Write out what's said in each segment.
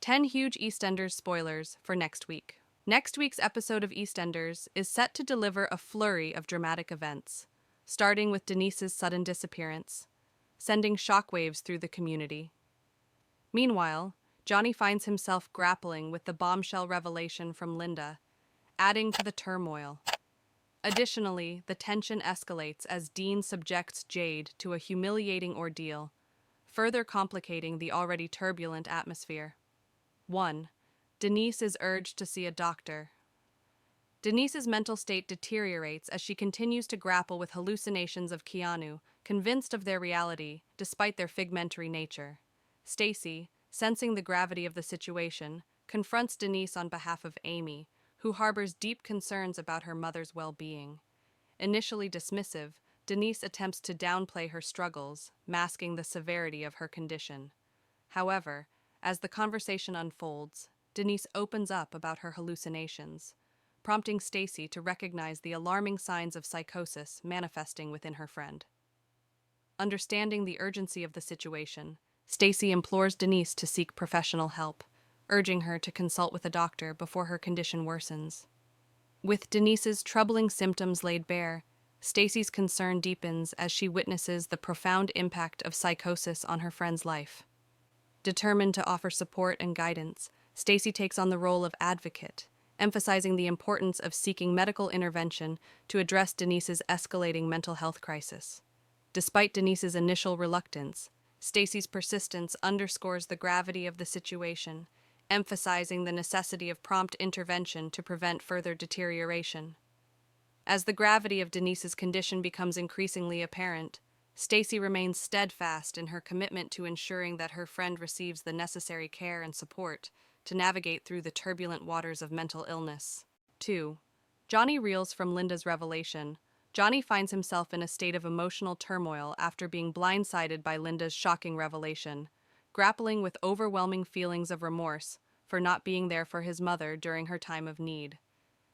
10 huge EastEnders spoilers for next week. Next week's episode of EastEnders is set to deliver a flurry of dramatic events, starting with Denise's sudden disappearance, sending shockwaves through the community. Meanwhile, Johnny finds himself grappling with the bombshell revelation from Linda, adding to the turmoil. Additionally, the tension escalates as Dean subjects Jade to a humiliating ordeal, further complicating the already turbulent atmosphere. 1. Denise is urged to see a doctor. Denise's mental state deteriorates as she continues to grapple with hallucinations of Keanu, convinced of their reality, despite their figmentary nature. Stacy, sensing the gravity of the situation, confronts Denise on behalf of Amy, who harbors deep concerns about her mother's well-being. Initially dismissive, Denise attempts to downplay her struggles, masking the severity of her condition. However, as the conversation unfolds, Denise opens up about her hallucinations, prompting Stacy to recognize the alarming signs of psychosis manifesting within her friend. Understanding the urgency of the situation, Stacy implores Denise to seek professional help, urging her to consult with a doctor before her condition worsens. With Denise's troubling symptoms laid bare, Stacy's concern deepens as she witnesses the profound impact of psychosis on her friend's life. Determined to offer support and guidance, Stacy takes on the role of advocate, emphasizing the importance of seeking medical intervention to address Denise's escalating mental health crisis. Despite Denise's initial reluctance, Stacy's persistence underscores the gravity of the situation, emphasizing the necessity of prompt intervention to prevent further deterioration. As the gravity of Denise's condition becomes increasingly apparent, Stacy remains steadfast in her commitment to ensuring that her friend receives the necessary care and support to navigate through the turbulent waters of mental illness. 2. Johnny reels from Linda's revelation. Johnny finds himself in a state of emotional turmoil after being blindsided by Linda's shocking revelation, grappling with overwhelming feelings of remorse for not being there for his mother during her time of need.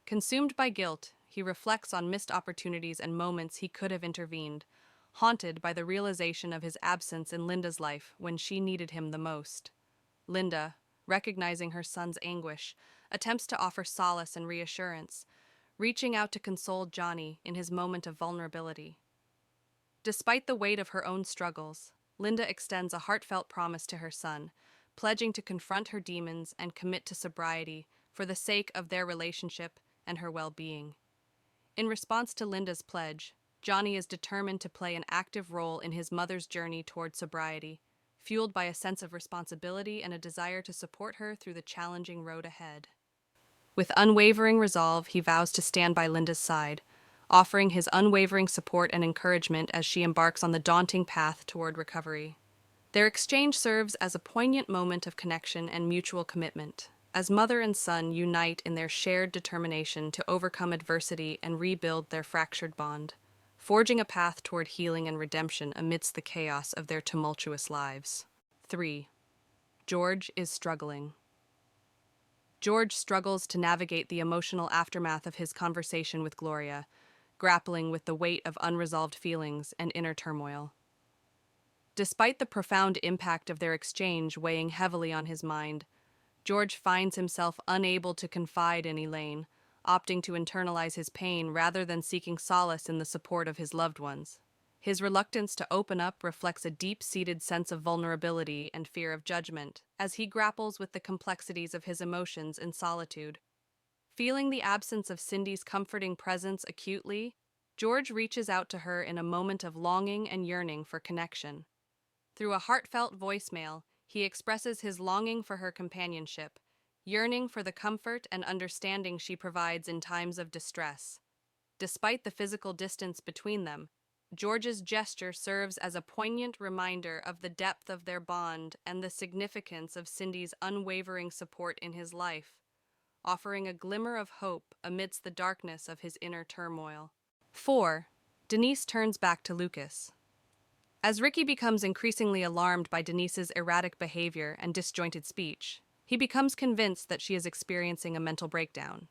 Consumed by guilt, he reflects on missed opportunities and moments he could have intervened, haunted by the realization of his absence in Linda's life when she needed him the most. Linda, recognizing her son's anguish, attempts to offer solace and reassurance, reaching out to console Johnny in his moment of vulnerability. Despite the weight of her own struggles, Linda extends a heartfelt promise to her son, pledging to confront her demons and commit to sobriety for the sake of their relationship and her well-being. In response to Linda's pledge, Johnny is determined to play an active role in his mother's journey toward sobriety, fueled by a sense of responsibility and a desire to support her through the challenging road ahead. With unwavering resolve, he vows to stand by Linda's side, offering his unwavering support and encouragement as she embarks on the daunting path toward recovery. Their exchange serves as a poignant moment of connection and mutual commitment, as mother and son unite in their shared determination to overcome adversity and rebuild their fractured bond, forging a path toward healing and redemption amidst the chaos of their tumultuous lives. 3. George is struggling. George struggles to navigate the emotional aftermath of his conversation with Gloria, grappling with the weight of unresolved feelings and inner turmoil. Despite the profound impact of their exchange weighing heavily on his mind, George finds himself unable to confide in Elaine, opting to internalize his pain rather than seeking solace in the support of his loved ones. His reluctance to open up reflects a deep-seated sense of vulnerability and fear of judgment, as he grapples with the complexities of his emotions in solitude. Feeling the absence of Cindy's comforting presence acutely, George reaches out to her in a moment of longing and yearning for connection. Through a heartfelt voicemail, he expresses his longing for her companionship, yearning for the comfort and understanding she provides in times of distress. Despite the physical distance between them, George's gesture serves as a poignant reminder of the depth of their bond and the significance of Cindy's unwavering support in his life, offering a glimmer of hope amidst the darkness of his inner turmoil. 4. Denise turns back to Lucas. As Ricky becomes increasingly alarmed by Denise's erratic behavior and disjointed speech, he becomes convinced that she is experiencing a mental breakdown.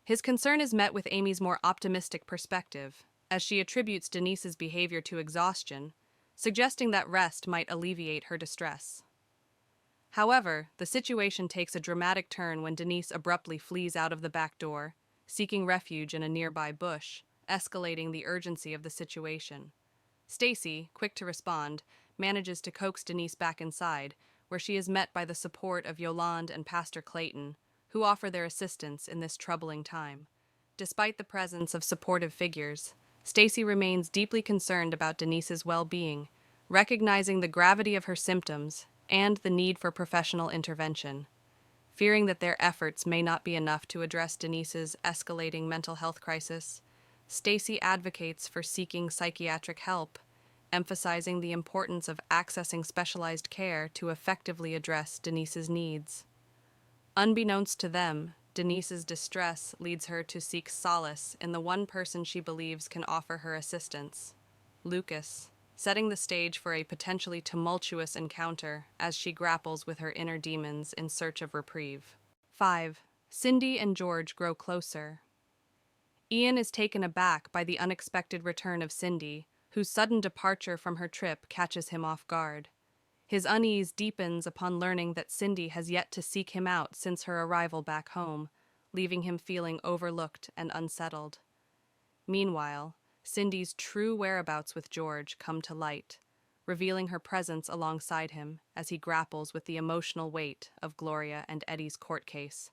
His concern is met with Amy's more optimistic perspective, as she attributes Denise's behavior to exhaustion, suggesting that rest might alleviate her distress. However, the situation takes a dramatic turn when Denise abruptly flees out of the back door, seeking refuge in a nearby bush, escalating the urgency of the situation. Stacy, quick to respond, manages to coax Denise back inside, where she is met by the support of Yolande and Pastor Clayton, who offer their assistance in this troubling time. Despite the presence of supportive figures, Stacy remains deeply concerned about Denise's well-being, recognizing the gravity of her symptoms and the need for professional intervention. Fearing that their efforts may not be enough to address Denise's escalating mental health crisis, Stacy advocates for seeking psychiatric help, emphasizing the importance of accessing specialized care to effectively address Denise's needs. Unbeknownst to them, Denise's distress leads her to seek solace in the one person she believes can offer her assistance, Lucas, setting the stage for a potentially tumultuous encounter as she grapples with her inner demons in search of reprieve. 5. Cindy and George grow closer. Ian is taken aback by the unexpected return of Cindy, whose sudden departure from her trip catches him off guard. His unease deepens upon learning that Cindy has yet to seek him out since her arrival back home, leaving him feeling overlooked and unsettled. Meanwhile, Cindy's true whereabouts with George come to light, revealing her presence alongside him as he grapples with the emotional weight of Gloria and Eddie's court case.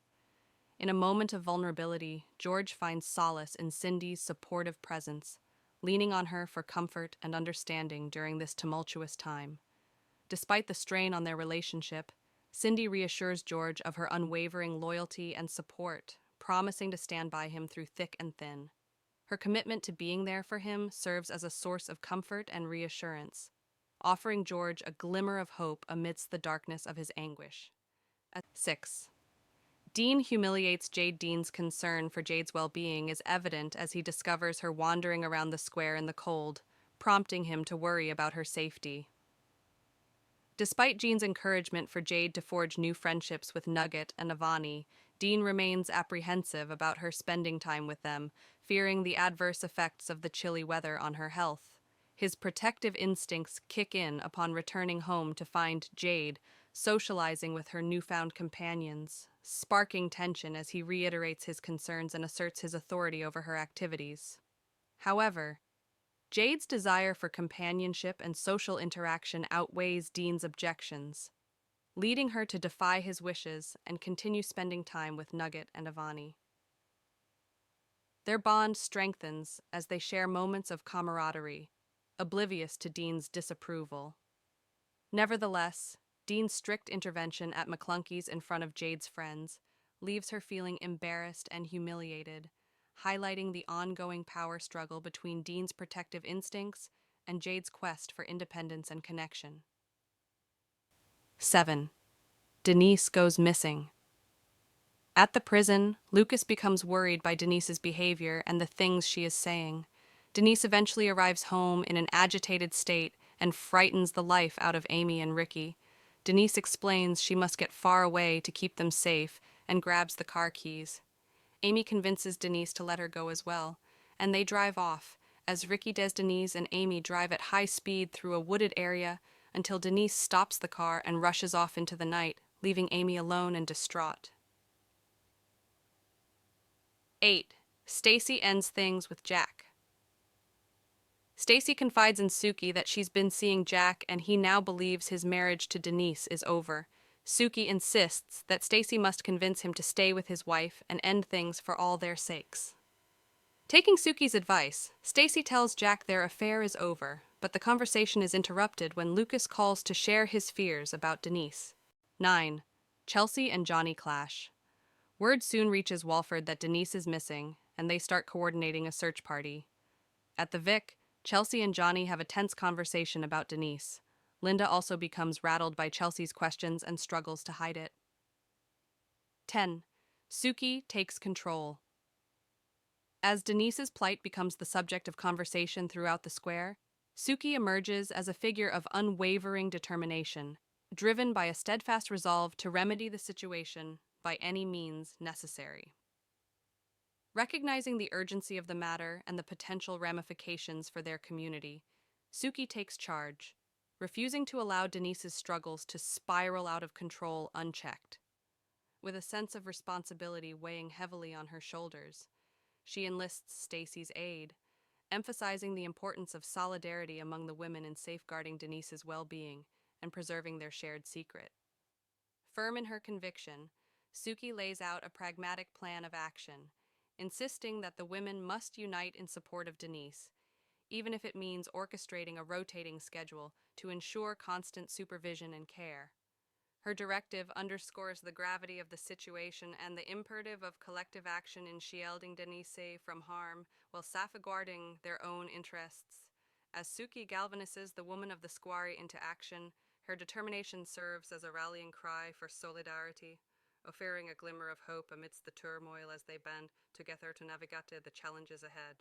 In a moment of vulnerability, George finds solace in Cindy's supportive presence, leaning on her for comfort and understanding during this tumultuous time. Despite the strain on their relationship, Cindy reassures George of her unwavering loyalty and support, promising to stand by him through thick and thin. Her commitment to being there for him serves as a source of comfort and reassurance, offering George a glimmer of hope amidst the darkness of his anguish. 6. Dean humiliates Jade. Dean's concern for Jade's well-being is evident as he discovers her wandering around the square in the cold, prompting him to worry about her safety. Despite Jean's encouragement for Jade to forge new friendships with Nugget and Avani, Dean remains apprehensive about her spending time with them, fearing the adverse effects of the chilly weather on her health. His protective instincts kick in upon returning home to find Jade socializing with her newfound companions, sparking tension as he reiterates his concerns and asserts his authority over her activities. However, Jade's desire for companionship and social interaction outweighs Dean's objections, leading her to defy his wishes and continue spending time with Nugget and Avani. Their bond strengthens as they share moments of camaraderie, oblivious to Dean's disapproval. Nevertheless, Dean's strict intervention at McClunky's in front of Jade's friends leaves her feeling embarrassed and humiliated, highlighting the ongoing power struggle between Dean's protective instincts and Jade's quest for independence and connection. 7. Denise goes missing. At the prison, Lucas becomes worried by Denise's behavior and the things she is saying. Denise eventually arrives home in an agitated state and frightens the life out of Amy and Ricky. Denise explains she must get far away to keep them safe and grabs the car keys. Amy convinces Denise to let her go as well, and they drive off, as Ricky, Denise, and Amy drive at high speed through a wooded area until Denise stops the car and rushes off into the night, leaving Amy alone and distraught. 8. Stacy ends things with Jack. Stacy confides in Suki that she's been seeing Jack and he now believes his marriage to Denise is over. Suki insists that Stacy must convince him to stay with his wife and end things for all their sakes. Taking Suki's advice, Stacy tells Jack their affair is over, but the conversation is interrupted when Lucas calls to share his fears about Denise. 9. Chelsea and Johnny clash. Word soon reaches Walford that Denise is missing, and they start coordinating a search party. At the Vic, Chelsea and Johnny have a tense conversation about Denise. Linda also becomes rattled by Chelsea's questions and struggles to hide it. 10. Suki takes control. As Denise's plight becomes the subject of conversation throughout the square, Suki emerges as a figure of unwavering determination, driven by a steadfast resolve to remedy the situation by any means necessary. Recognizing the urgency of the matter and the potential ramifications for their community, Suki takes charge, refusing to allow Denise's struggles to spiral out of control unchecked. With a sense of responsibility weighing heavily on her shoulders, she enlists Stacy's aid, emphasizing the importance of solidarity among the women in safeguarding Denise's well-being and preserving their shared secret. Firm in her conviction, Suki lays out a pragmatic plan of action, insisting that the women must unite in support of Denise, even if it means orchestrating a rotating schedule to ensure constant supervision and care. Her directive underscores the gravity of the situation and the imperative of collective action in shielding Denise from harm while safeguarding their own interests. As Suki galvanizes the woman of the square into action, her determination serves as a rallying cry for solidarity, offering a glimmer of hope amidst the turmoil as they band together to navigate the challenges ahead.